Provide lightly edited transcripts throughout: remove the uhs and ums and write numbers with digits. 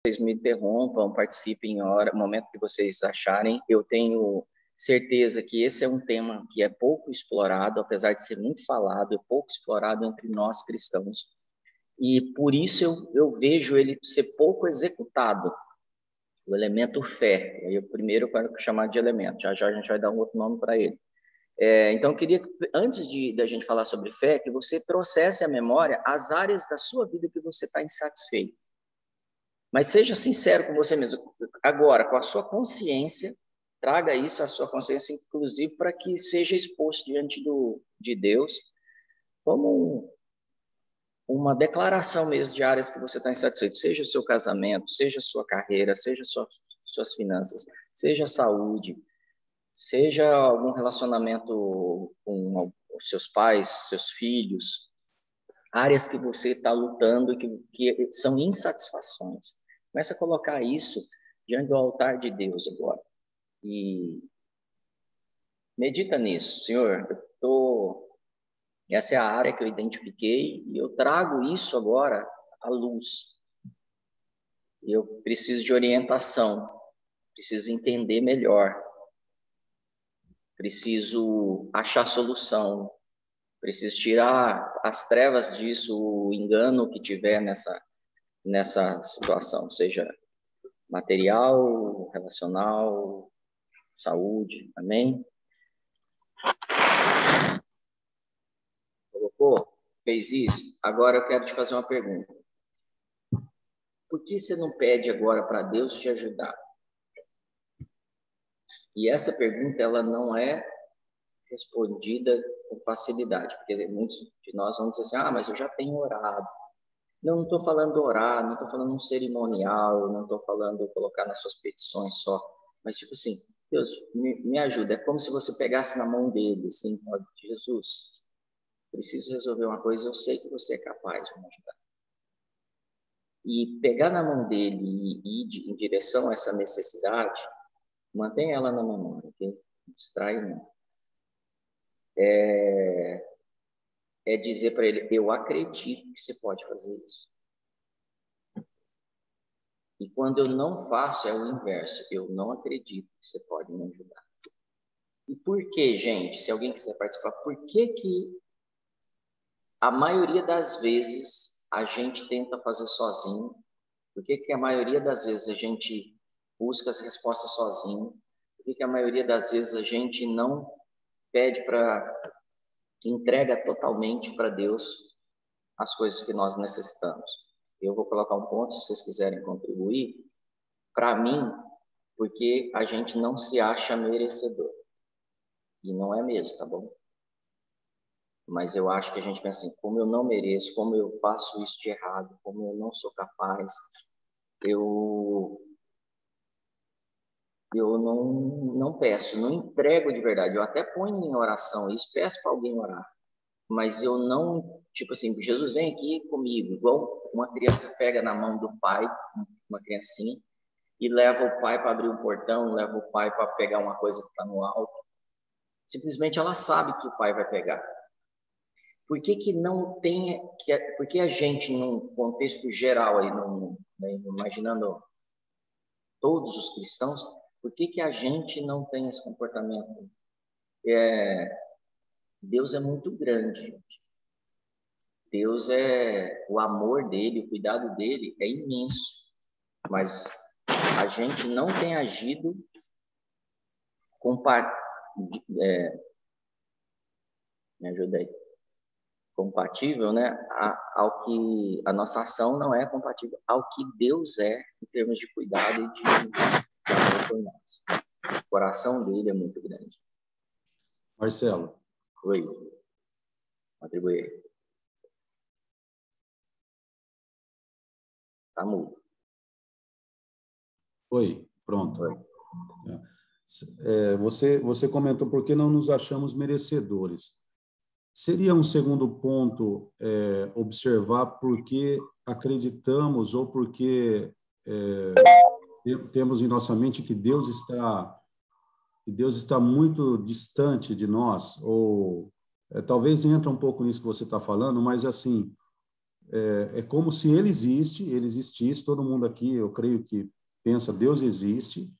vocês me interrompam, participem no momento que vocês acharem. Eu tenho certeza que esse é um tema que é pouco explorado, apesar de ser muito falado, é pouco explorado entre nós cristãos. E por isso eu vejo ele ser pouco executado, o elemento fé. Eu primeiro quero chamar de elemento, já já a gente vai dar um outro nome para ele. Então, eu queria, antes da gente falar sobre fé, que você trouxesse à memória as áreas da sua vida que você está insatisfeito. Mas seja sincero com você mesmo. Agora, com a sua consciência, traga isso à sua consciência, inclusive, para que seja exposto diante de Deus, como uma declaração mesmo de áreas que você está insatisfeito. Seja o seu casamento, seja a sua carreira, seja suas finanças, seja a saúde, seja algum relacionamento com os seus pais, seus filhos, áreas que você está lutando e que são insatisfações. Começa a colocar isso diante do altar de Deus agora. E medita nisso. Senhor, essa é a área que eu identifiquei e eu trago isso agora à luz. Eu preciso de orientação, preciso entender melhor, preciso achar solução, preciso tirar as trevas disso, o engano que tiver nessa situação, seja material, relacional, saúde, amém? Colocou? Fez isso? Agora eu quero te fazer uma pergunta. Por que você não pede agora para Deus te ajudar? E essa pergunta, ela não é respondida com facilidade, porque muitos de nós vão dizer assim, mas eu já tenho orado. Não estou falando orar, não estou falando um cerimonial, não estou falando colocar nas suas petições só, mas tipo assim, Deus, me ajuda. É como se você pegasse na mão dele, assim, Jesus, preciso resolver uma coisa, eu sei que você é capaz de me ajudar. E pegar na mão dele e ir em direção a essa necessidade, mantém ela na memória, ok? Não distrai não. É dizer para ele, eu acredito que você pode fazer isso. E quando eu não faço, é o inverso. Eu não acredito que você pode me ajudar. E por que, gente? Se alguém quiser participar, por que a maioria das vezes a gente tenta fazer sozinho? Por que a maioria das vezes a gente busca as respostas sozinho? Por que a maioria das vezes a gente não pede entrega totalmente para Deus as coisas que nós necessitamos? Eu vou colocar um ponto, se vocês quiserem contribuir. Para mim, porque a gente não se acha merecedor. E não é mesmo, tá bom? Mas eu acho que a gente pensa assim, como eu não mereço, como eu faço isso de errado, como eu não sou capaz, eu não peço, não entrego de verdade. Eu até ponho em oração isso, peço para alguém orar. Mas eu não, tipo assim, Jesus vem aqui comigo, igual uma criança pega na mão do pai, uma criancinha, e leva o pai para abrir um portão, leva o pai para pegar uma coisa que está no alto. Simplesmente ela sabe que o pai vai pegar. Por que não tem, por que a gente, num contexto geral, aí, imaginando todos os cristãos, por que a gente não tem esse comportamento? Deus é muito grande, gente. Deus o amor dele, o cuidado dele é imenso, mas a gente não tem agido me ajuda aí, compatível, né, ao que a nossa ação não é compatível ao que Deus é em termos de cuidado e de amor por nós. O coração dele é muito grande. Marcelo. Oi. Atribui aí. Tá mudo. Oi, pronto. Oi. Você comentou por que não nos achamos merecedores. Seria um segundo ponto observar por que acreditamos ou por que temos em nossa mente que Deus está muito distante de nós, ou talvez entra um pouco nisso que você está falando, mas assim, é como se ele existisse, todo mundo aqui, eu creio que pensa, Deus existe,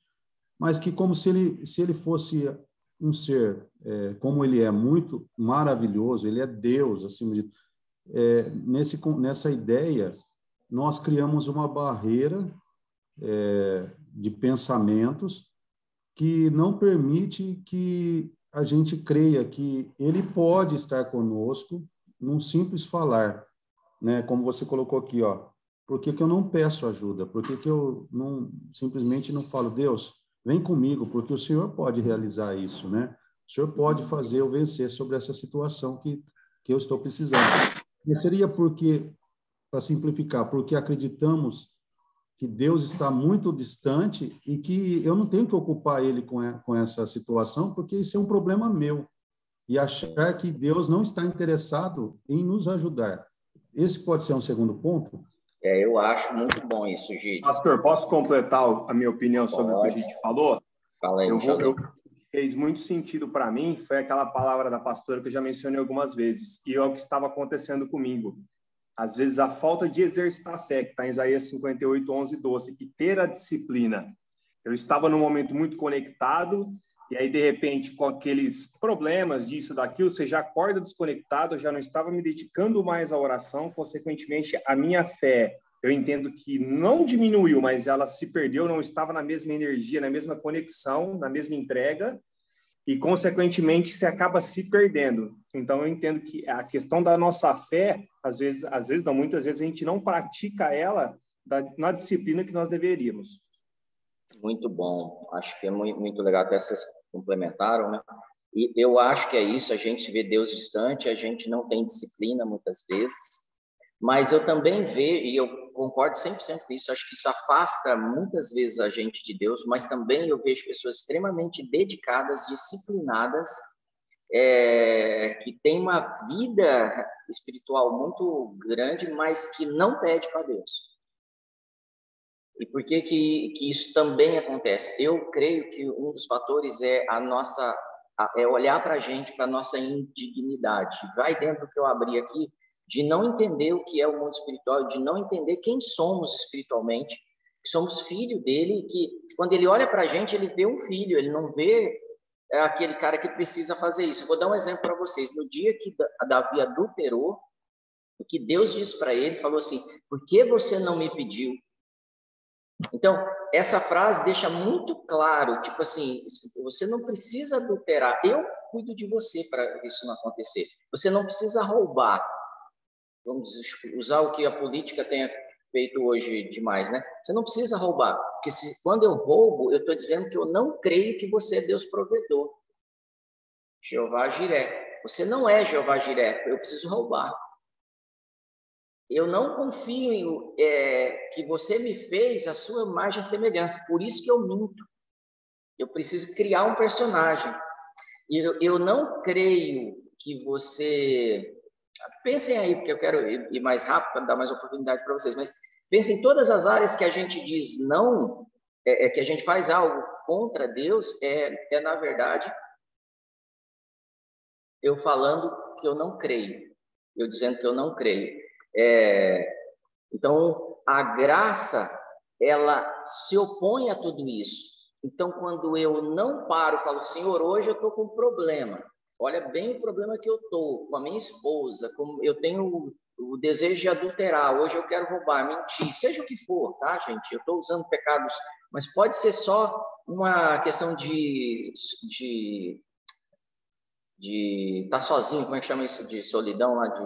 mas que como se ele fosse um ser, como ele é muito maravilhoso, ele é Deus, acima de nessa ideia, nós criamos uma barreira de pensamentos que não permite que a gente creia que ele pode estar conosco num simples falar, né? Como você colocou aqui, ó, por que que eu não peço ajuda? Por que que eu não simplesmente não falo, Deus, vem comigo, porque o Senhor pode realizar isso, né? O Senhor pode fazer eu vencer sobre essa situação que eu estou precisando. E seria porque, para simplificar, porque acreditamos que Deus está muito distante e que eu não tenho que ocupar ele com essa situação, porque isso é um problema meu. E achar que Deus não está interessado em nos ajudar. Esse pode ser um segundo ponto? Eu acho muito bom isso, Gide. Pastor, posso completar a minha opinião sobre o que o Gide falou? Fala aí, fez muito sentido para mim, foi aquela palavra da pastora que eu já mencionei algumas vezes, e é o que estava acontecendo comigo. Às vezes, a falta de exercitar a fé, que está em Isaías 58, 11 e 12, e ter a disciplina. Eu estava num momento muito conectado, e aí, de repente, com aqueles problemas disso, daquilo, você já acorda desconectado, eu já não estava me dedicando mais à oração, consequentemente, a minha fé, eu entendo que não diminuiu, mas ela se perdeu, não estava na mesma energia, na mesma conexão, na mesma entrega, e, consequentemente, você acaba se perdendo. Então, eu entendo que a questão da nossa fé, às vezes não, muitas vezes a gente não pratica ela na disciplina que nós deveríamos. Muito bom. Acho que é muito legal, até vocês complementaram, né? E eu acho que é isso, a gente vê Deus distante, a gente não tem disciplina muitas vezes, mas eu também vejo, e eu concordo 100% com isso, acho que isso afasta muitas vezes a gente de Deus, mas também eu vejo pessoas extremamente dedicadas, disciplinadas, que têm uma vida espiritual muito grande, mas que não pede para Deus. E por que isso também acontece? Eu creio que um dos fatores é olhar para a gente, para a nossa indignidade. Vai dentro do que eu abri aqui, de não entender o que é o mundo espiritual, de não entender quem somos espiritualmente, que somos filho dele, que quando ele olha para a gente, ele vê um filho, ele não vê aquele cara que precisa fazer isso. Eu vou dar um exemplo para vocês. No dia que Davi adulterou, o que Deus disse para ele, falou assim, por que você não me pediu? Então, essa frase deixa muito claro, tipo assim, você não precisa adulterar, eu cuido de você para isso não acontecer. Você não precisa roubar. Vamos usar o que a política tem feito hoje demais, né? Você não precisa roubar, porque quando eu roubo, eu estou dizendo que eu não creio que você é Deus provedor. Jeová Jiré. Você não é Jeová Jiré, eu preciso roubar. Eu não confio que você me fez a sua imagem e semelhança, por isso que eu minto. Eu preciso criar um personagem. Eu não creio que você... Pensem aí, porque eu quero ir mais rápido para dar mais oportunidade para vocês, mas pensem em todas as áreas que a gente diz não, que a gente faz algo contra Deus, na verdade, eu falando que eu não creio, eu dizendo que eu não creio. Então, a graça, ela se opõe a tudo isso. Então, quando eu não paro, falo, Senhor, hoje eu estou com um problema. Olha bem o problema que eu estou com a minha esposa, eu tenho o desejo de adulterar, hoje eu quero roubar, mentir, seja o que for, tá, gente? Eu estou usando pecados, mas pode ser só uma questão de estar sozinho, como é que chama isso? De solidão lá, de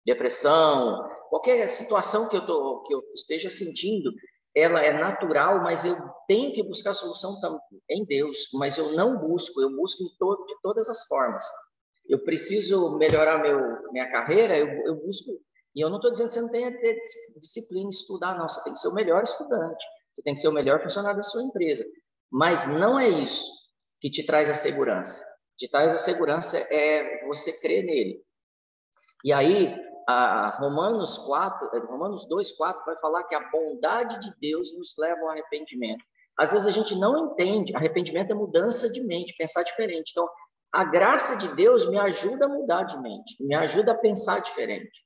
depressão, qualquer situação que eu esteja sentindo, ela é natural, mas eu tenho que buscar solução em Deus, mas eu não busco, eu busco de todas as formas. Eu preciso melhorar minha carreira, eu busco, e eu não estou dizendo que você não tenha que ter disciplina, estudar, não, você tem que ser o melhor estudante, você tem que ser o melhor funcionário da sua empresa, mas não é isso que te traz a segurança. Te traz a segurança é você crer nele. E aí, Romanos 2:4 vai falar que a bondade de Deus nos leva ao arrependimento. Às vezes a gente não entende, arrependimento é mudança de mente, pensar diferente. Então, a graça de Deus me ajuda a mudar de mente, me ajuda a pensar diferente.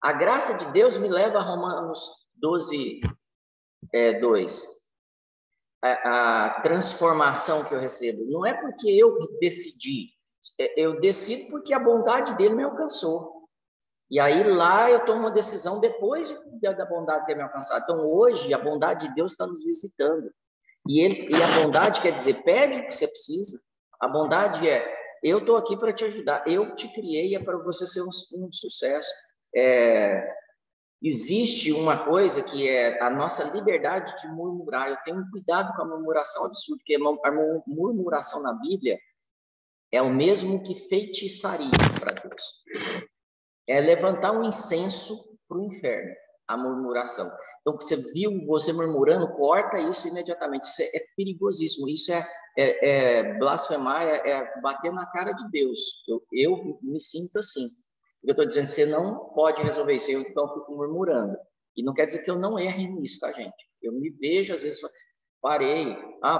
A graça de Deus me leva a Romanos 12, 2. A transformação que eu recebo. Não é porque eu decidi. Eu decido porque a bondade dele me alcançou. E aí lá eu tomo uma decisão depois da bondade ter me alcançado. Então hoje a bondade de Deus está nos visitando. E a bondade quer dizer, pede o que você precisa. A bondade eu estou aqui para te ajudar. Eu te criei, é para você ser um sucesso. Existe uma coisa que é a nossa liberdade de murmurar. Eu tenho cuidado com a murmuração absurda, porque a murmuração na Bíblia é o mesmo que feitiçaria para Deus. É levantar um incenso para o inferno, a murmuração. Então, você viu você murmurando, corta isso imediatamente. Isso é perigosíssimo. Isso é blasfemar, é bater na cara de Deus. Eu me sinto assim. Eu estou dizendo, você não pode resolver isso. Eu, então, fico murmurando. E não quer dizer que eu não erre nisso, tá, gente? Eu me vejo, às vezes, parei.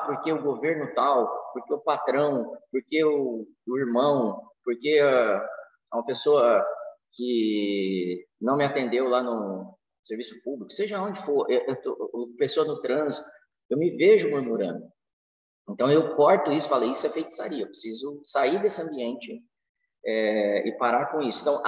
Porque o governo tal, porque o patrão, porque o irmão, porque uma pessoa que não me atendeu lá no serviço público, seja onde for, pessoa no trânsito, eu me vejo murmurando. Então, eu corto isso, falei, isso é feitiçaria, eu preciso sair desse ambiente e parar com isso. Então,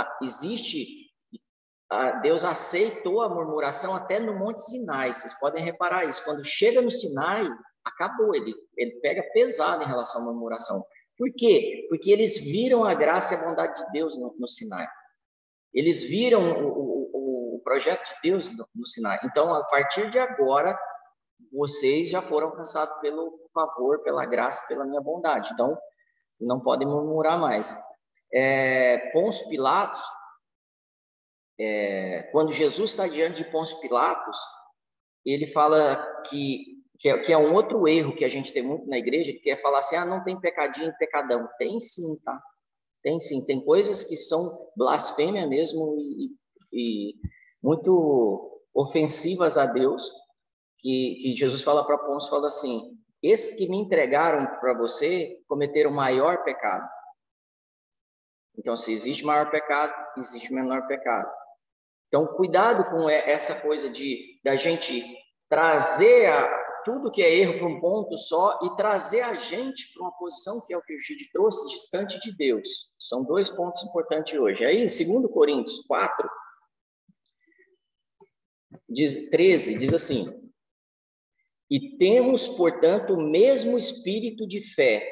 Deus aceitou a murmuração até no Monte Sinai, vocês podem reparar isso. Quando chega no Sinai, acabou, ele pega pesado em relação à murmuração. Por quê? Porque eles viram a graça e a bondade de Deus no Sinai. Eles viram o projeto de Deus no Sinai. Então, a partir de agora, vocês já foram alcançados pelo favor, pela graça, pela minha bondade. Então, não podem murmurar mais. Pôncio Pilatos, quando Jesus está diante de Pôncio Pilatos, ele fala que é um outro erro que a gente tem muito na igreja, que é falar assim, não tem pecadinho e pecadão. Tem sim, tá? Tem sim, tem coisas que são blasfêmia mesmo e muito ofensivas a Deus, que Jesus fala para Pôncio, fala assim, esses que me entregaram para você cometeram maior pecado. Então, se existe maior pecado, existe menor pecado. Então, cuidado com essa coisa da gente trazer tudo que é erro para um ponto só e trazer a gente para uma posição que é o que o Gide trouxe, distante de Deus. São dois pontos importantes hoje. Aí, em 2 Coríntios 4, 13, diz assim, e temos, portanto, o mesmo espírito de fé,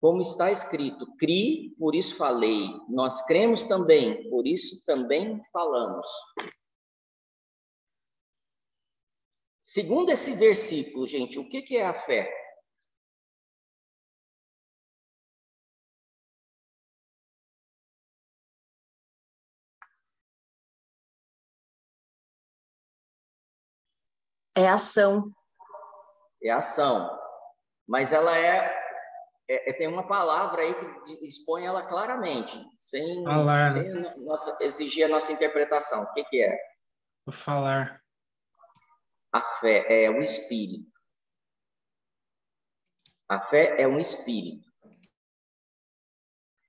como está escrito, crie, por isso falei. Nós cremos também, por isso também falamos. Segundo esse versículo, gente, o que é a fé? É ação. É ação. Mas ela tem uma palavra aí que expõe ela claramente, sem exigir a nossa interpretação. O que é? Vou falar. A fé é o espírito. A fé é um espírito.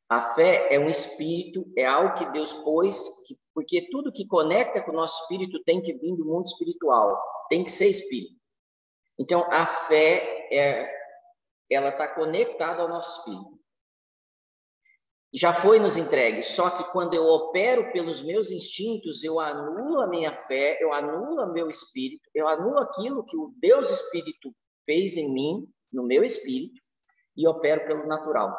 A fé é um espírito, é algo que Deus pôs, porque tudo que conecta com o nosso espírito tem que vir do mundo espiritual, tem que ser espírito. Então, a fé, ela está conectada ao nosso espírito. Já foi nos entregue, só que quando eu opero pelos meus instintos, eu anulo a minha fé, eu anulo o meu espírito, eu anulo aquilo que o Deus Espírito fez em mim, no meu espírito, e opero pelo natural.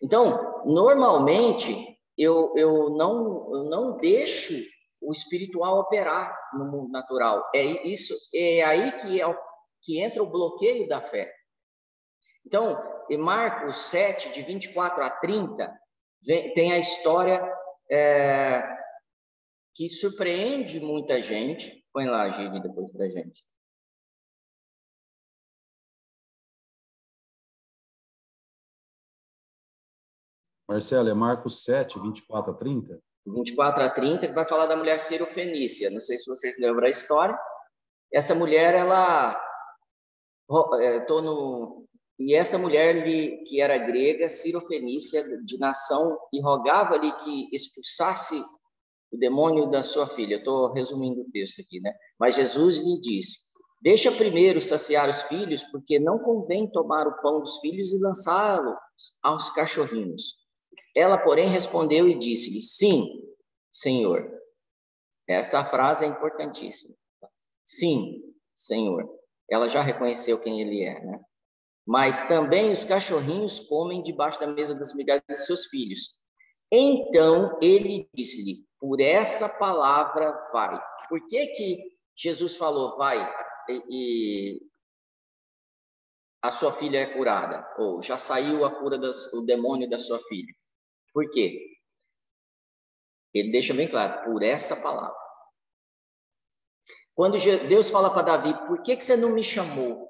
Então, normalmente, eu não deixo o espiritual operar no mundo natural. É aí que entra o bloqueio da fé. Então, em Marcos 7, de 24 a 30, tem a história que surpreende muita gente. Põe lá, Gide, depois para a gente. Marcelo, é Marcos 7, 24 a 30? 24 a 30, que vai falar da mulher Cirofenícia. Não sei se vocês lembram a história. Essa mulher, E essa mulher que era grega, Cirofenícia, de nação, e rogava-lhe que expulsasse o demônio da sua filha. Eu estou resumindo o texto aqui, né? Mas Jesus lhe disse: deixa primeiro saciar os filhos, porque não convém tomar o pão dos filhos e lançá-lo aos cachorrinhos. Ela, porém, respondeu e disse-lhe: sim, Senhor. Essa frase é importantíssima. Sim, Senhor. Ela já reconheceu quem ele é, né? Mas também os cachorrinhos comem debaixo da mesa das migalhas de seus filhos. Então ele disse-lhe: por essa palavra vai. Por que Jesus falou vai e a sua filha é curada? Ou já saiu a cura do demônio da sua filha? Por quê? Ele deixa bem claro: por essa palavra. Quando Deus fala para Davi: por que você não me chamou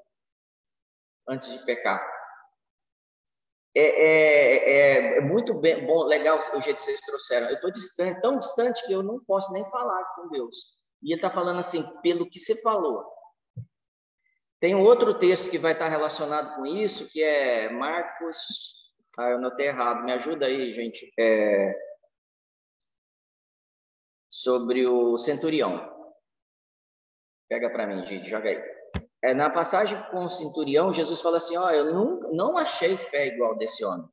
antes de pecar? É muito bom, legal o jeito que vocês trouxeram. Eu estou distante, tão distante que eu não posso nem falar com Deus. E ele está falando assim: pelo que você falou. Tem um outro texto que vai estar relacionado com isso, que é Marcos... eu anotei errado, me ajuda aí, gente. Sobre o centurião. Pega para mim, gente, joga aí. Na passagem com o centurião, Jesus fala assim: eu não achei fé igual desse homem.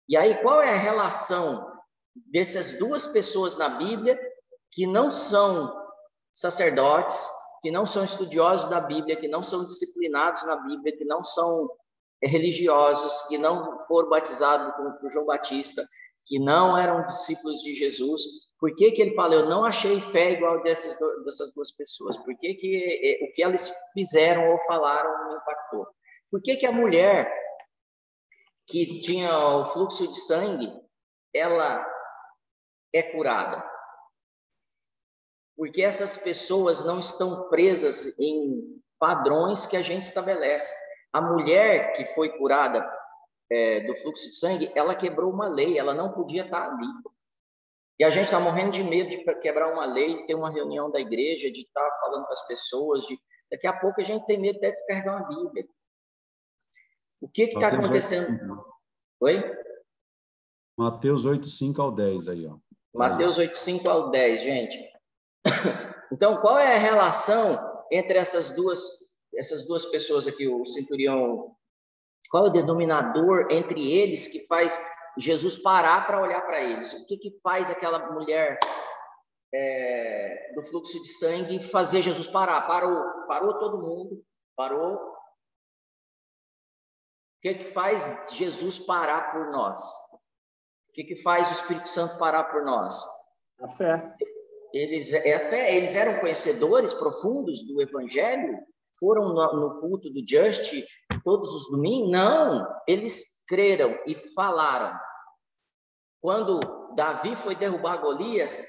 E aí, qual é a relação dessas duas pessoas na Bíblia que não são sacerdotes, que não são estudiosos da Bíblia, que não são disciplinados na Bíblia, que não são religiosos, que não foram batizados por João Batista, que não eram discípulos de Jesus? Por que ele fala: eu não achei fé igual dessas duas pessoas? Por que o que elas fizeram ou falaram me impactou? Por que a mulher que tinha o fluxo de sangue, ela é curada? Porque essas pessoas não estão presas em padrões que a gente estabelece. A mulher que foi curada do fluxo de sangue, ela quebrou uma lei, ela não podia estar ali. E a gente está morrendo de medo de quebrar uma lei, de ter uma reunião da igreja, de estar falando com as pessoas. Daqui a pouco a gente tem medo até de carregar uma Bíblia. O que está acontecendo? 8, Oi? Mateus 8, 5 ao 10 aí, ó. Mateus 8, 5 ao 10, gente. Então, qual é a relação entre essas duas pessoas aqui, o centurião? Qual é o denominador entre eles que faz Jesus parar para olhar para eles? O que faz aquela mulher do fluxo de sangue fazer Jesus parar? Parou todo mundo, parou. O que faz Jesus parar por nós? O que faz o Espírito Santo parar por nós? A fé. Eles eram conhecedores profundos do Evangelho? Foram no culto do Just todos os domingos? Não, eles creram e falaram. Quando Davi foi derrubar Golias,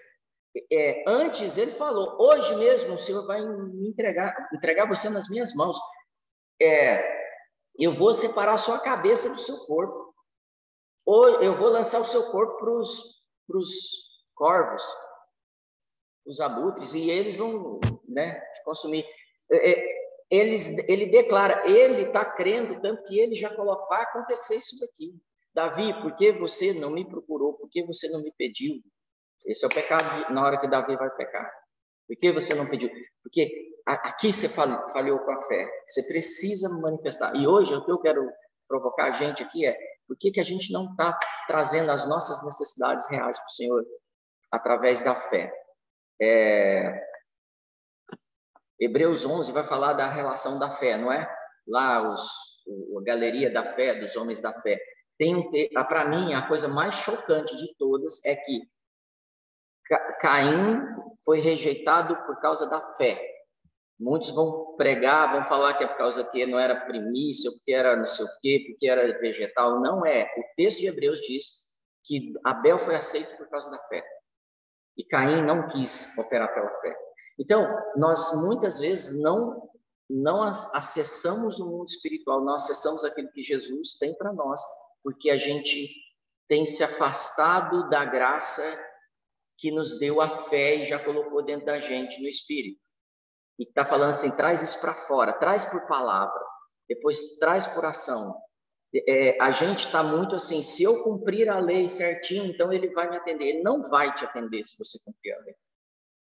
antes ele falou: hoje mesmo o Senhor vai me entregar você nas minhas mãos. Eu vou separar a sua cabeça do seu corpo. Ou eu vou lançar o seu corpo para os corvos, os abutres, e eles vão, te consumir. Ele declara, ele está crendo, tanto que ele já coloca: vai acontecer isso daqui. Davi, por que você não me procurou? Por que você não me pediu? Esse é o pecado na hora que Davi vai pecar. Por que você não pediu? Porque aqui você falhou com a fé. Você precisa manifestar. E hoje o que eu quero provocar a gente aqui por que a gente não está trazendo as nossas necessidades reais para o Senhor através da fé? Hebreus 11 vai falar da relação da fé, não é? Lá a galeria da fé, dos homens da fé. Para mim, a coisa mais chocante de todas é que Caim foi rejeitado por causa da fé. Muitos vão pregar, vão falar que é por causa que não era primícia, porque era não sei o quê, porque era vegetal. Não é. O texto de Hebreus diz que Abel foi aceito por causa da fé. E Caim não quis operar pela fé. Então, nós muitas vezes não acessamos o mundo espiritual, não acessamos aquilo que Jesus tem para nós, porque a gente tem se afastado da graça que nos deu a fé e já colocou dentro da gente no Espírito. E está falando assim: traz isso para fora, traz por palavra, depois traz por ação. A gente está muito assim: se eu cumprir a lei certinho, então ele vai me atender. Ele não vai te atender se você cumprir a lei.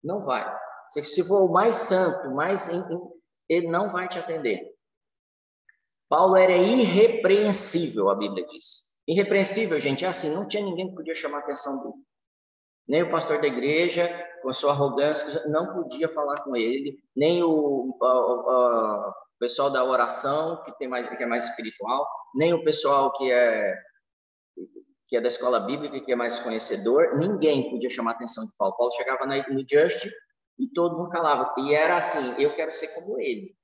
Não vai. Se for o mais santo, ele não vai te atender. Paulo era irrepreensível, a Bíblia diz. Irrepreensível, gente, é assim, não tinha ninguém que podia chamar a atenção dele. Nem o pastor da igreja, com a sua arrogância, não podia falar com ele, nem o pessoal da oração, que é mais espiritual, nem o pessoal que é da escola bíblica, que é mais conhecedor, ninguém podia chamar a atenção de Paulo. Paulo chegava no Just e todo mundo calava. E era assim, eu quero ser como ele.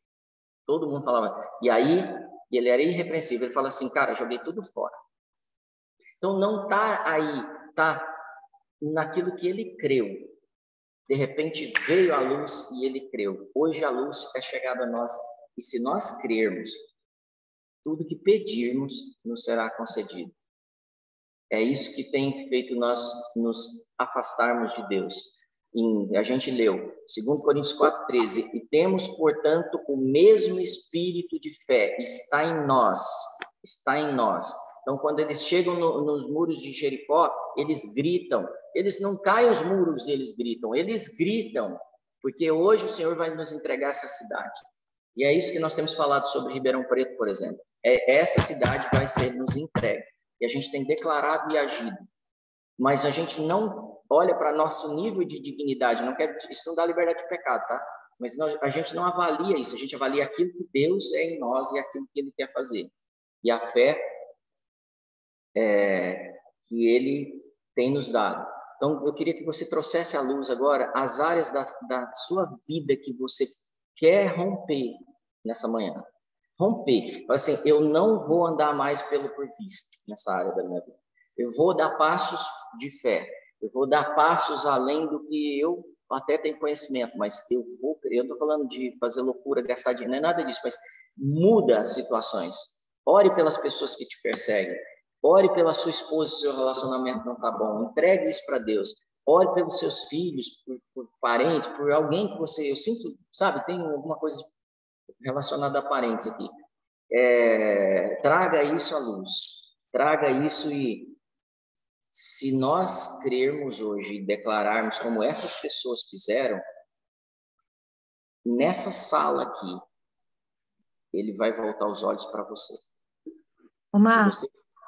Todo mundo falava. E aí, ele era irrepreensível. Ele fala assim, cara, joguei tudo fora. Então, não está aí, está naquilo que ele creu. De repente, veio a luz e ele creu. Hoje, a luz é chegada a nós. E se nós crermos, tudo que pedirmos nos será concedido. É isso que tem feito nós nos afastarmos de Deus. A gente leu 2 Coríntios 4,13, e temos, portanto, o mesmo espírito de fé, está em nós. Então, quando eles chegam nos muros de Jericó, eles gritam. Eles não caem os muros e eles gritam, porque hoje o Senhor vai nos entregar essa cidade. E é isso que nós temos falado sobre Ribeirão Preto, por exemplo. Essa cidade vai ser nos entregue. E a gente tem declarado e agido. Mas a gente não olha para nosso nível de dignidade. Isso não dá liberdade de pecado, tá? Mas a gente não avalia isso. A gente avalia aquilo que Deus é em nós e aquilo que Ele quer fazer. E a fé que Ele tem nos dado. Então, eu queria que você trouxesse à luz agora as áreas da sua vida que você quer romper nessa manhã. Romper. Assim, eu não vou andar mais pelo por vista nessa área da minha vida. Eu vou dar passos de fé. Eu vou dar passos além do que eu até tenho conhecimento, mas eu estou falando de fazer loucura, gastar dinheiro, não é nada disso, mas muda as situações. Ore pelas pessoas que te perseguem. Ore pela sua esposa se o seu relacionamento não está bom. Entregue isso para Deus. Ore pelos seus filhos, por parentes, por alguém que você... Eu sinto, sabe, tem alguma coisa relacionada a parentes aqui. Traga isso à luz. Traga isso e se nós crermos hoje e declararmos como essas pessoas fizeram, nessa sala aqui, ele vai voltar os olhos para você.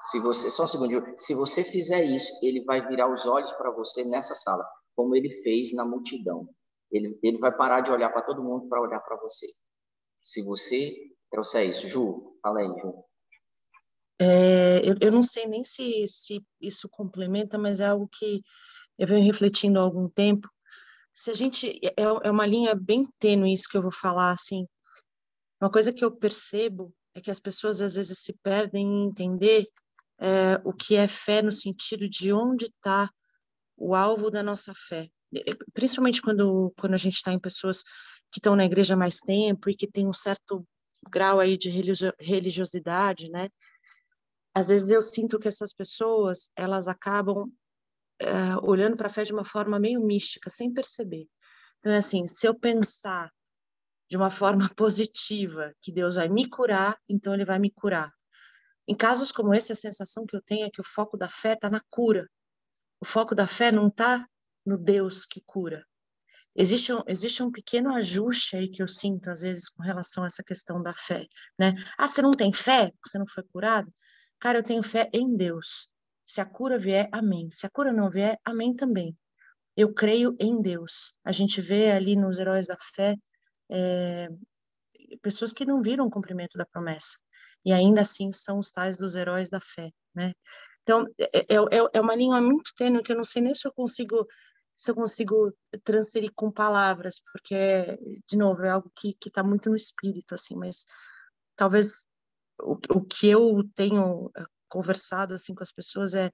Se você, só um segundinho, se você fizer isso, ele vai virar os olhos para você nessa sala, como ele fez na multidão. Ele vai parar de olhar para todo mundo para olhar para você. Se você trouxer isso. Ju, fala aí, Ju. Eu não sei nem se isso complementa, mas é algo que eu venho refletindo há algum tempo. Se a gente... É uma linha bem tênue isso que eu vou falar, assim. Uma coisa que eu percebo é que as pessoas às vezes se perdem em entender o que é fé no sentido de onde está o alvo da nossa fé. Principalmente quando a gente está em pessoas que estão na igreja há mais tempo e que tem um certo grau aí de religiosidade, né? Às vezes eu sinto que essas pessoas, elas acabam olhando para a fé de uma forma meio mística, sem perceber. Então, é assim, se eu pensar de uma forma positiva que Deus vai me curar, então Ele vai me curar. Em casos como esse, a sensação que eu tenho é que o foco da fé está na cura. O foco da fé não está no Deus que cura. Existe um pequeno ajuste aí que eu sinto, às vezes, com relação a essa questão da fé, né? Ah, você não tem fé? Você não foi curado? Cara, eu tenho fé em Deus. Se a cura vier, amém. Se a cura não vier, amém também. Eu creio em Deus. A gente vê ali nos heróis da fé pessoas que não viram o cumprimento da promessa. E ainda assim são os tais dos heróis da fé, né? Então, é uma linha muito tênue que eu não sei nem se eu consigo transferir com palavras, porque, de novo, é algo que está muito no espírito, assim, mas talvez o que eu tenho conversado, assim, com as pessoas é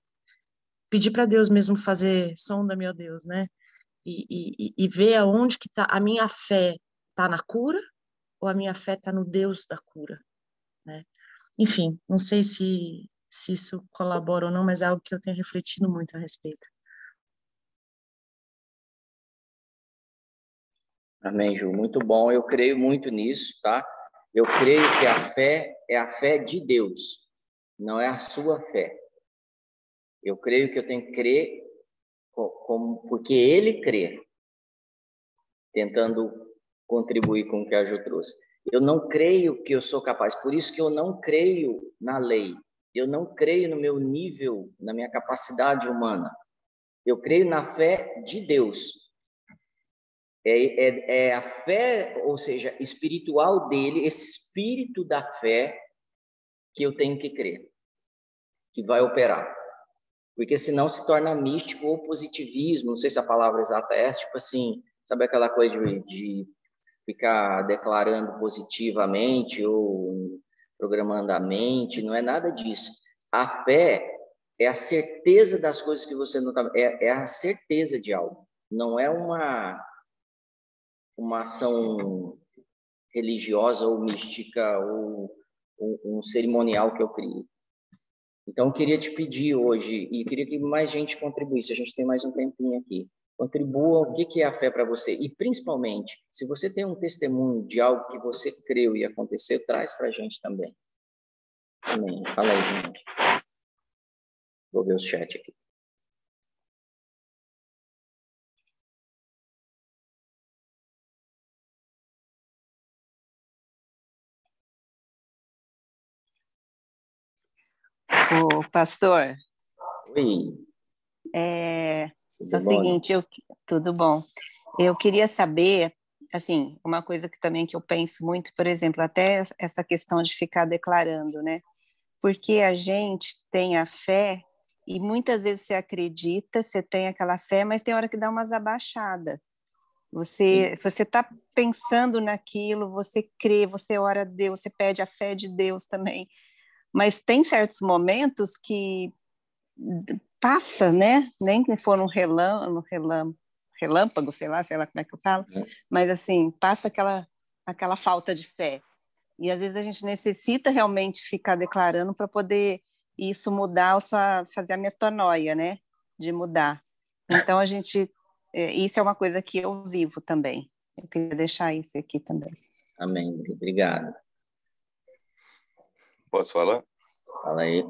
pedir para Deus mesmo fazer sonda, meu Deus, né? E ver aonde que está a minha fé, está na cura ou a minha fé está no Deus da cura, né? Enfim, não sei se isso colabora ou não, mas é algo que eu tenho refletido muito a respeito. Amém, Ju. Muito bom. Eu creio muito nisso, tá? Eu creio que a fé é a fé de Deus, não é a sua fé. Eu creio que eu tenho que crer porque Ele crê. tentando contribuir com o que a Ju trouxe. Eu não creio que eu sou capaz, por isso que eu não creio na lei. Eu não creio no meu nível, na minha capacidade humana. Eu creio na fé de Deus. É a fé, ou seja, espiritual dele, esse espírito da fé que eu tenho que crer, que vai operar. Porque senão se torna místico ou positivismo, não sei se a palavra exata é essa, tipo assim, sabe aquela coisa de ficar declarando positivamente ou programando a mente, não é nada disso. A fé é a certeza das coisas que você não está... É a certeza de algo, não é uma ação religiosa ou mística ou um cerimonial que eu crio. Então, eu queria te pedir hoje, e queria que mais gente contribuísse, a gente tem mais um tempinho aqui. Contribua o que é a fé para você. E, principalmente, se você tem um testemunho de algo que você creu e aconteceu, traz para a gente também. Amém. Fala aí, gente. Vou ver o chat aqui. Ô, pastor, Oi. é o Tudo bom? seguinte, tudo bom? Eu queria saber, assim, uma coisa que também que eu penso muito, por exemplo, até essa questão de ficar declarando, né? Porque a gente tem a fé e muitas vezes você acredita, você tem aquela fé, mas tem hora que dá umas abaixadas. Você está pensando naquilo, você crê, você ora a Deus, você pede a fé de Deus também. Mas tem certos momentos que passa, né? Nem que for um relâmpago, sei lá como é que eu falo, mas assim, passa aquela falta de fé. E às vezes a gente necessita realmente ficar declarando para poder isso mudar, fazer a metanoia, né? De mudar. Então isso é uma coisa que eu vivo também. Eu queria deixar isso aqui também. Amém. Obrigado. Posso falar? Fala aí.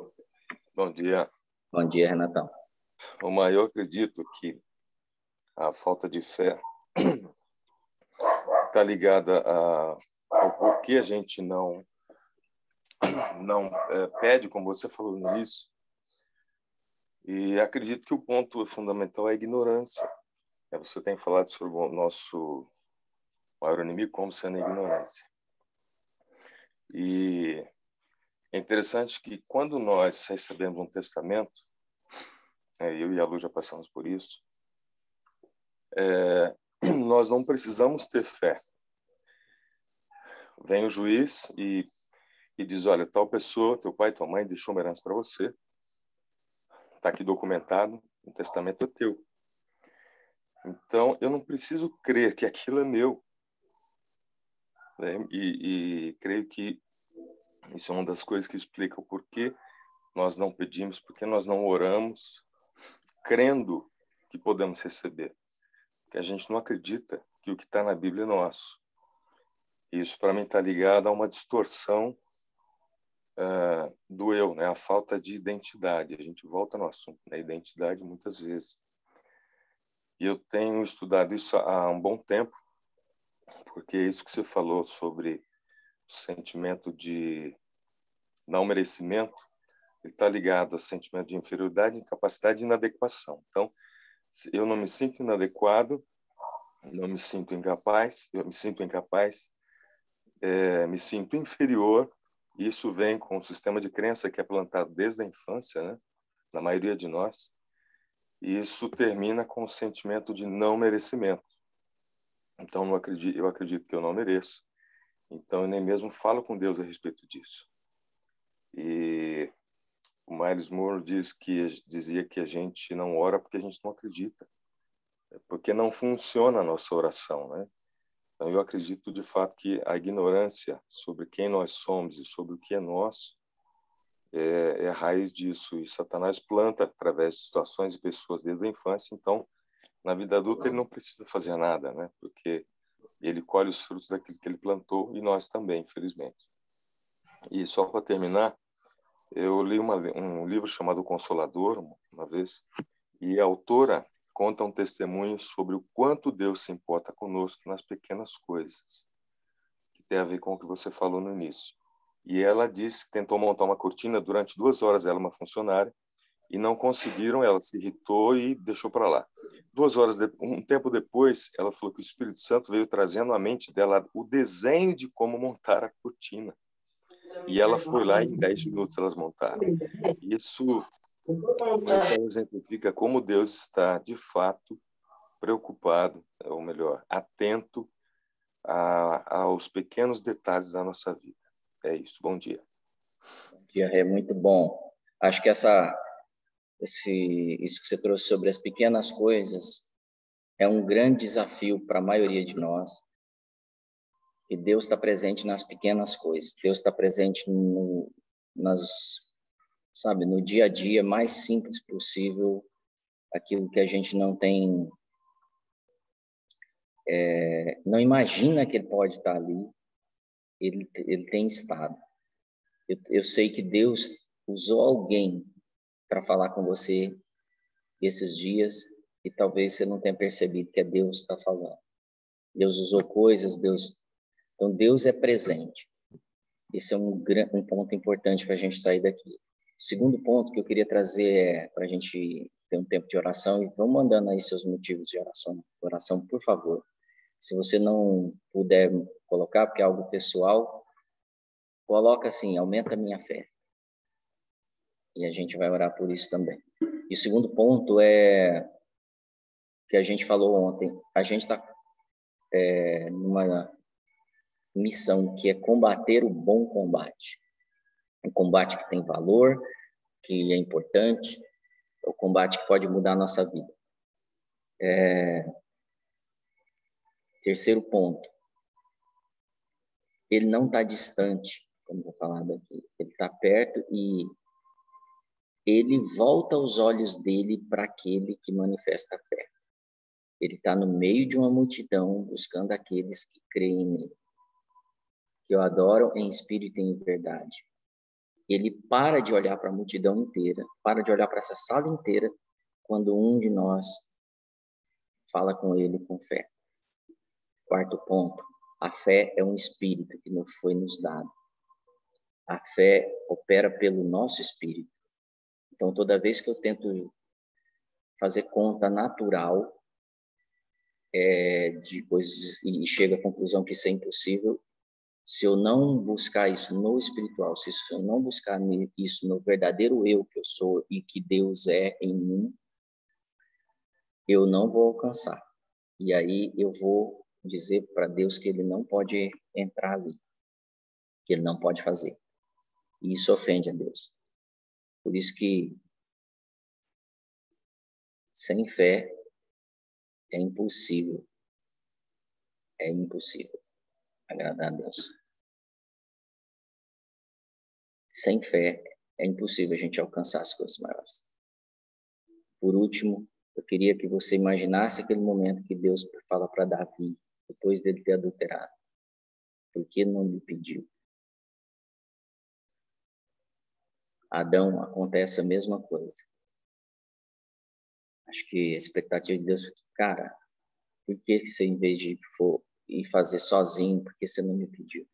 Bom dia. Bom dia, Renatão. Eu acredito que a falta de fé está ligada ao porquê a gente não pede, como você falou no início. E acredito que o ponto fundamental é a ignorância. Você tem falado sobre o nosso maior inimigo como sendo a ignorância. E é interessante que quando nós recebemos um testamento, eu e a Lu já passamos por isso, nós não precisamos ter fé. Vem o juiz e diz, olha, tal pessoa, teu pai, tua mãe, deixou uma herança para você, está aqui documentado, o testamento é teu. Então, eu não preciso crer que aquilo é meu. Né? E creio que isso é uma das coisas que explica o porquê nós não pedimos, porque nós não oramos, crendo que podemos receber. Porque a gente não acredita que o que está na Bíblia é nosso. Isso, para mim, está ligado a uma distorção do eu, né? A falta de identidade. A gente volta no assunto, né? Identidade, muitas vezes. E eu tenho estudado isso há um bom tempo, porque isso que você falou sobre o sentimento de não merecimento, ele está ligado ao sentimento de inferioridade, incapacidade e inadequação. Então, eu não me sinto inadequado, não me sinto incapaz, eu me sinto incapaz, me sinto inferior. Isso vem com um sistema de crença que é plantado desde a infância, né? Na maioria de nós. E isso termina com o sentimento de não merecimento. Então, eu acredito que eu não mereço. Então, eu nem mesmo falo com Deus a respeito disso. E o Miles Moore dizia que a gente não ora porque a gente não acredita. Porque não funciona a nossa oração, né? Então, eu acredito, de fato, que a ignorância sobre quem nós somos e sobre o que é nosso é a raiz disso. E Satanás planta através de situações e pessoas desde a infância. Então, na vida adulta, ele não precisa fazer nada, né? Porque ele colhe os frutos daquilo que ele plantou e nós também, infelizmente. E só para terminar, eu li um livro chamado Consolador, uma vez, e a autora conta um testemunho sobre o quanto Deus se importa conosco nas pequenas coisas, que tem a ver com o que você falou no início. E ela disse que tentou montar uma cortina durante 2 horas, ela é uma funcionária, e não conseguiram, ela se irritou e deixou para lá. 2 horas, um tempo depois, ela falou que o Espírito Santo veio trazendo à mente dela o desenho de como montar a cortina. E ela foi lá e em 10 minutos elas montaram. Isso exemplifica como Deus está, de fato, preocupado, ou melhor, atento aos pequenos detalhes da nossa vida. É isso. Bom dia. Bom dia, é muito bom. Acho que isso que você trouxe sobre as pequenas coisas é um grande desafio para a maioria de nós. E Deus está presente nas pequenas coisas. Deus está presente no dia a dia mais simples possível, aquilo que a gente não tem, não imagina que Ele pode estar ali. Ele tem estado. Eu sei que Deus usou alguém para falar com você esses dias e talvez você não tenha percebido que é Deus que está falando. Deus usou coisas, então Deus é presente. Esse é um ponto importante para a gente sair daqui. O segundo ponto que eu queria trazer para a gente ter um tempo de oração, e vão mandando aí seus motivos de oração, por favor. Se você não puder colocar, porque é algo pessoal, coloca assim, aumenta a minha fé. E a gente vai orar por isso também. E o segundo ponto é que a gente falou ontem. A gente está numa missão que é combater o bom combate. Um combate que tem valor, que é importante, é o combate que pode mudar a nossa vida. Terceiro ponto. Ele não está distante, como eu falado aqui. Ele está perto e ele volta os olhos dele para aquele que manifesta a fé. Ele está no meio de uma multidão buscando aqueles que creem nele, que o adoram em espírito e em verdade. Ele para de olhar para a multidão inteira, para de olhar para essa sala inteira, quando um de nós fala com ele com fé. Quarto ponto, a fé é um espírito que nos foi nos dado. A fé opera pelo nosso espírito. Então, toda vez que eu tento fazer conta natural de coisas e chego à conclusão que isso é impossível, se eu não buscar isso no espiritual, se eu não buscar isso no verdadeiro eu que eu sou e que Deus é em mim, eu não vou alcançar. E aí eu vou dizer para Deus que Ele não pode entrar ali, que Ele não pode fazer. E isso ofende a Deus. Por isso que sem fé é impossível agradar a Deus. Sem fé é impossível a gente alcançar as coisas maiores. Por último, eu queria que você imaginasse aquele momento que Deus fala para Davi, depois dele ter adulterado. Por que não me pediu? Adão, acontece a mesma coisa. Acho que a expectativa de Deus é, cara, por que você, em vez de ir fazer sozinho, por que você não me pediu?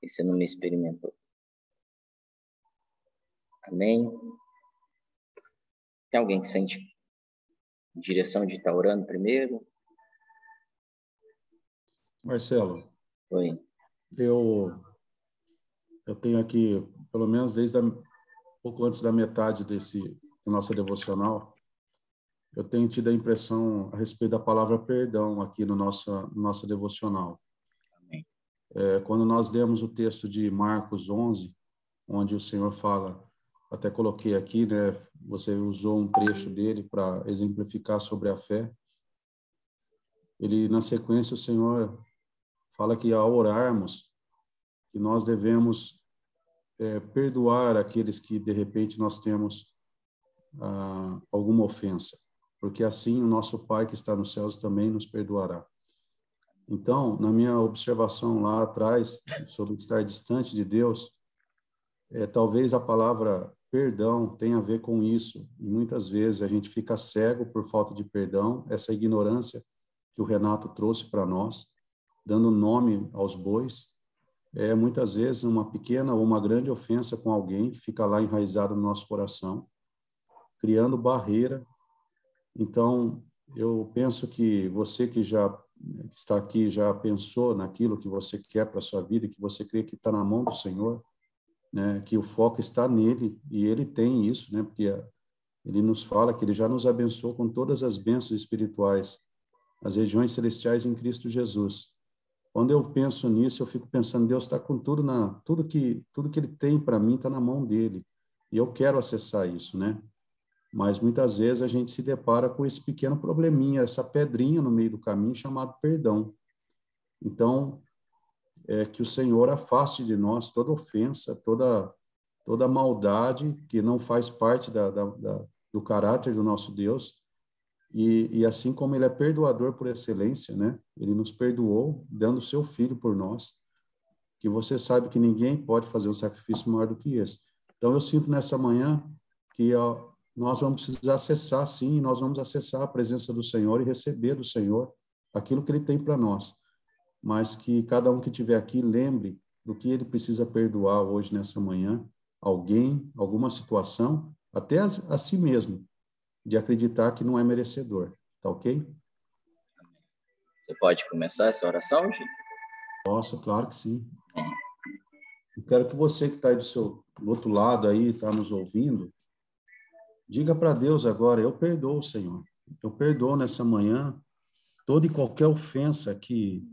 E você não me experimentou? Amém? Tem alguém que sente direção de estar orando primeiro? Marcelo. Oi. Eu tenho aqui, pelo menos desde pouco antes da metade da nossa devocional, eu tenho tido a impressão a respeito da palavra perdão aqui no nossa devocional. Amém. Quando nós lemos o texto de Marcos 11, onde o Senhor fala, até coloquei aqui, né? Você usou um trecho dele para exemplificar sobre a fé. Na sequência, o Senhor fala que ao orarmos, que nós devemos perdoar aqueles que, de repente, nós temos alguma ofensa, porque assim o nosso Pai que está nos céus também nos perdoará. Então, na minha observação lá atrás, sobre estar distante de Deus, talvez a palavra perdão tem a ver com isso. E muitas vezes a gente fica cego por falta de perdão, essa ignorância que o Renato trouxe para nós, dando nome aos bois, é muitas vezes uma pequena ou uma grande ofensa com alguém que fica lá enraizado no nosso coração, criando barreira. Então, eu penso que você que está aqui já pensou naquilo que você quer para a sua vida, que você crê que está na mão do Senhor, né, que o foco está nele, e ele tem isso, né, porque ele nos fala que ele já nos abençoou com todas as bênçãos espirituais, as regiões celestiais em Cristo Jesus. Quando eu penso nisso, eu fico pensando, Deus está com tudo que ele tem para mim está na mão dele, e eu quero acessar isso, né? Mas muitas vezes a gente se depara com esse pequeno probleminha, essa pedrinha no meio do caminho chamado perdão. Então, que o Senhor afaste de nós toda ofensa, toda maldade que não faz parte do caráter do nosso Deus. E assim como ele é perdoador por excelência, né? Ele nos perdoou, dando o seu Filho por nós, que você sabe que ninguém pode fazer um sacrifício maior do que esse. Então, eu sinto nessa manhã que nós vamos precisar acessar, sim, nós vamos acessar a presença do Senhor e receber do Senhor aquilo que ele tem para nós. Mas que cada um que estiver aqui lembre do que ele precisa perdoar hoje, nessa manhã, alguém, alguma situação, até a si mesmo, de acreditar que não é merecedor. Tá ok? Você pode começar essa oração, Gi? Posso, claro que sim. Eu quero que você que está aí do outro lado aí, está nos ouvindo, diga para Deus agora, eu perdoo, Senhor. Eu perdoo nessa manhã toda e qualquer ofensa que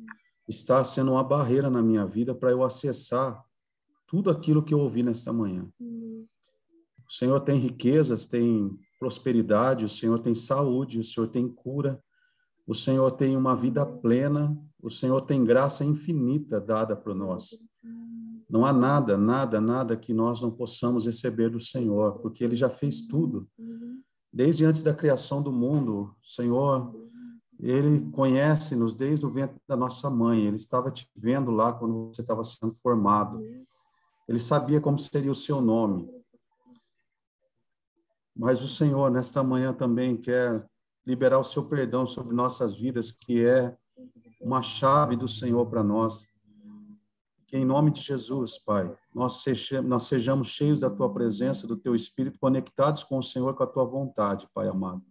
está sendo uma barreira na minha vida para eu acessar tudo aquilo que eu ouvi nesta manhã. O Senhor tem riquezas, tem prosperidade, o Senhor tem saúde, o Senhor tem cura, o Senhor tem uma vida plena, o Senhor tem graça infinita dada para nós. Não há nada que nós não possamos receber do Senhor, porque Ele já fez tudo. Desde antes da criação do mundo, o Senhor, Ele conhece-nos desde o ventre da nossa mãe. Ele estava te vendo lá quando você estava sendo formado. Ele sabia como seria o seu nome. Mas o Senhor, nesta manhã, também quer liberar o seu perdão sobre nossas vidas, que é uma chave do Senhor para nós. Que em nome de Jesus, Pai, nós sejamos cheios da Tua presença, do Teu Espírito, conectados com o Senhor, com a Tua vontade, Pai amado.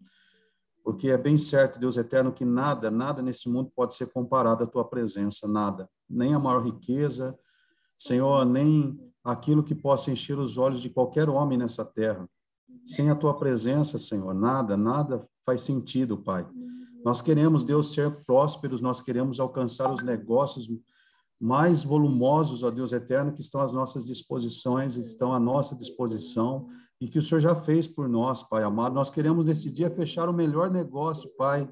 Porque é bem certo, Deus eterno, que nada nesse mundo pode ser comparado à Tua presença, nada. Nem a maior riqueza, Senhor, nem aquilo que possa encher os olhos de qualquer homem nessa terra. Sem a Tua presença, Senhor, nada faz sentido, Pai. Nós queremos, Deus, ser prósperos, nós queremos alcançar os negócios mais volumosos, ó Deus eterno, que estão às nossas disposições, estão à nossa disposição, e que o Senhor já fez por nós, Pai amado. Nós queremos, nesse dia, fechar o melhor negócio, Pai.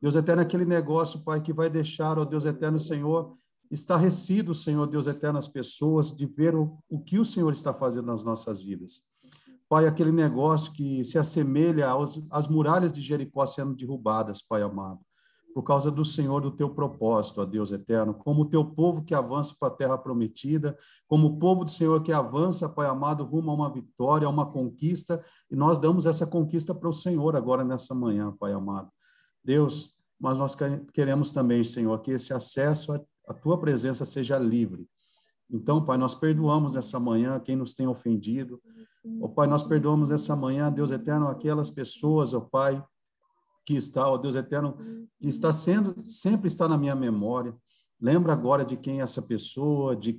Deus eterno, aquele negócio, Pai, que vai deixar, ó Deus eterno, Senhor, estarrecido, Senhor, Deus eterno, as pessoas, de ver o que o Senhor está fazendo nas nossas vidas. Pai, aquele negócio que se assemelha às muralhas de Jericó sendo derrubadas, Pai amado, por causa do Senhor, do teu propósito, ó Deus eterno, como o teu povo que avança para a terra prometida, como o povo do Senhor que avança, Pai amado, rumo a uma vitória, a uma conquista, e nós damos essa conquista para o Senhor agora nessa manhã, Pai amado. Deus, mas nós queremos também, Senhor, que esse acesso à tua presença seja livre. Então, Pai, nós perdoamos nessa manhã quem nos tem ofendido. Ó Pai, nós perdoamos nessa manhã, Deus eterno, aquelas pessoas, ó Pai, que está, ó Deus eterno, que está sempre está na minha memória. Lembra agora de quem é essa pessoa, de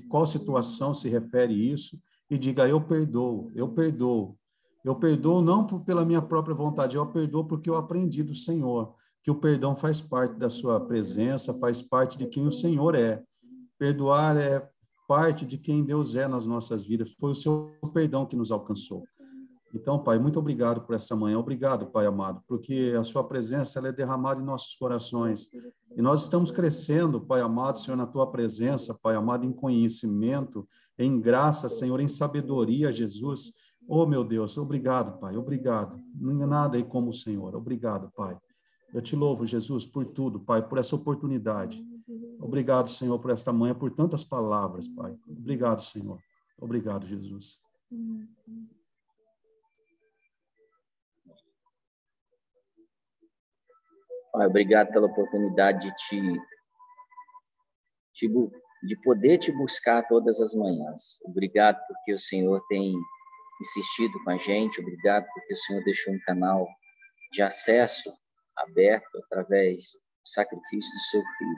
qual situação se refere isso, e diga, eu perdoo. Eu perdoo não pela minha própria vontade, eu perdoo porque eu aprendi do Senhor, que o perdão faz parte da sua presença, faz parte de quem o Senhor é. Perdoar é parte de quem Deus é nas nossas vidas. Foi o seu perdão que nos alcançou. Então, Pai, muito obrigado por essa manhã. Obrigado, Pai amado, porque a sua presença ela é derramada em nossos corações. E nós estamos crescendo, Pai amado, Senhor, na tua presença, Pai amado, em conhecimento, em graça, Senhor, em sabedoria, Jesus. Oh, meu Deus, obrigado, Pai, obrigado. Não há nada aí como o Senhor. Obrigado, Pai. Eu te louvo, Jesus, por tudo, Pai, por essa oportunidade. Obrigado, Senhor, por esta manhã, por tantas palavras, Pai. Obrigado, Senhor. Obrigado, Jesus. Pai, obrigado pela oportunidade de poder te buscar todas as manhãs. Obrigado porque o Senhor tem insistido com a gente. Obrigado porque o Senhor deixou um canal de acesso aberto através do sacrifício do seu Filho.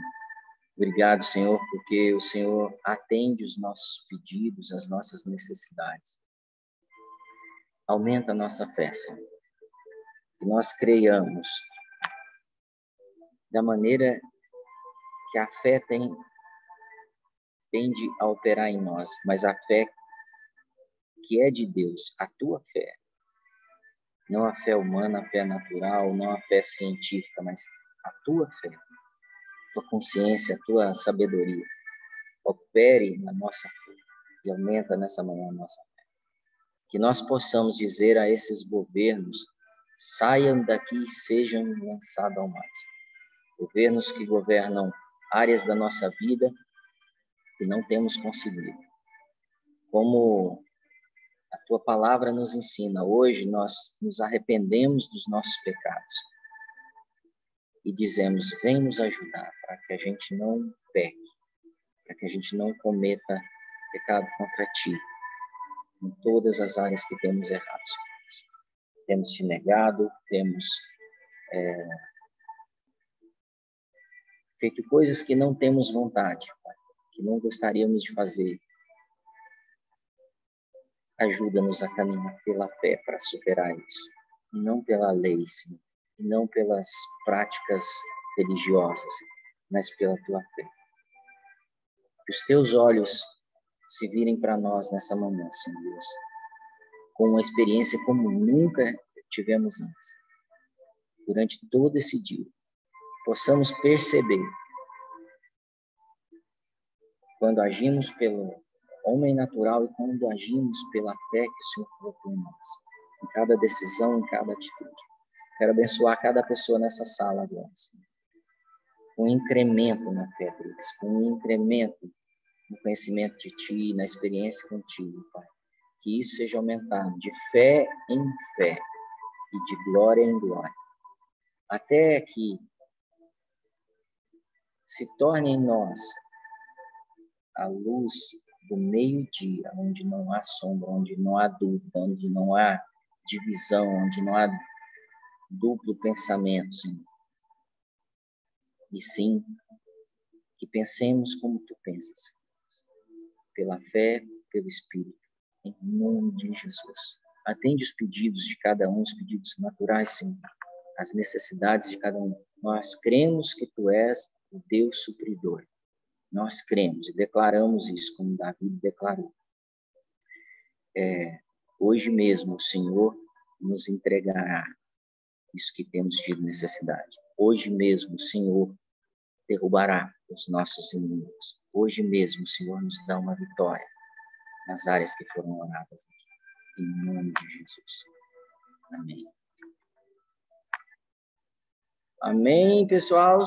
Obrigado, Senhor, porque o Senhor atende os nossos pedidos, as nossas necessidades. Aumenta a nossa fé, Senhor. Que nós creiamos da maneira que a fé tende a operar em nós, mas a fé que é de Deus, a tua fé, não a fé humana, a fé natural, não a fé científica, mas a tua fé, a tua consciência, a tua sabedoria, opere na nossa fé e aumenta nessa manhã a nossa fé. Que nós possamos dizer a esses governos, saiam daqui e sejam lançados ao mar. Governos que governam áreas da nossa vida que não temos conseguido. Como a tua palavra nos ensina, hoje nós nos arrependemos dos nossos pecados e dizemos, vem nos ajudar para que a gente não peque, para que a gente não cometa pecado contra ti, em todas as áreas que temos errado. Temos te negado, temos feito coisas que não temos vontade, que não gostaríamos de fazer. Ajuda-nos a caminhar pela fé para superar isso, e não pela lei, Senhor, e não pelas práticas religiosas, mas pela tua fé. Que os teus olhos se virem para nós nessa manhã, Senhor Deus, com uma experiência como nunca tivemos antes. Durante todo esse dia, possamos perceber quando agimos pelo homem natural e quando agimos pela fé que o Senhor colocou em nós, em cada decisão, em cada atitude. Quero abençoar cada pessoa nessa sala agora, Senhor, com um incremento na fé deles, com um incremento no conhecimento de Ti, na experiência contigo, Pai. Que isso seja aumentado de fé em fé e de glória em glória, até que se torne em nós a luz do meio-dia, onde não há sombra, onde não há dúvida, onde não há divisão, onde não há duplo pensamento, Senhor. E sim, que pensemos como Tu pensas, pela fé, pelo Espírito, em nome de Jesus. Atende os pedidos de cada um, os pedidos naturais, Senhor, as necessidades de cada um. Nós cremos que Tu és o Deus supridor. Nós cremos e declaramos isso, como Davi declarou. Hoje mesmo o Senhor nos entregará isso que temos tido necessidade. Hoje mesmo o Senhor derrubará os nossos inimigos. Hoje mesmo o Senhor nos dá uma vitória nas áreas que foram oradas aqui. Em nome de Jesus. Amém. Amém, pessoal.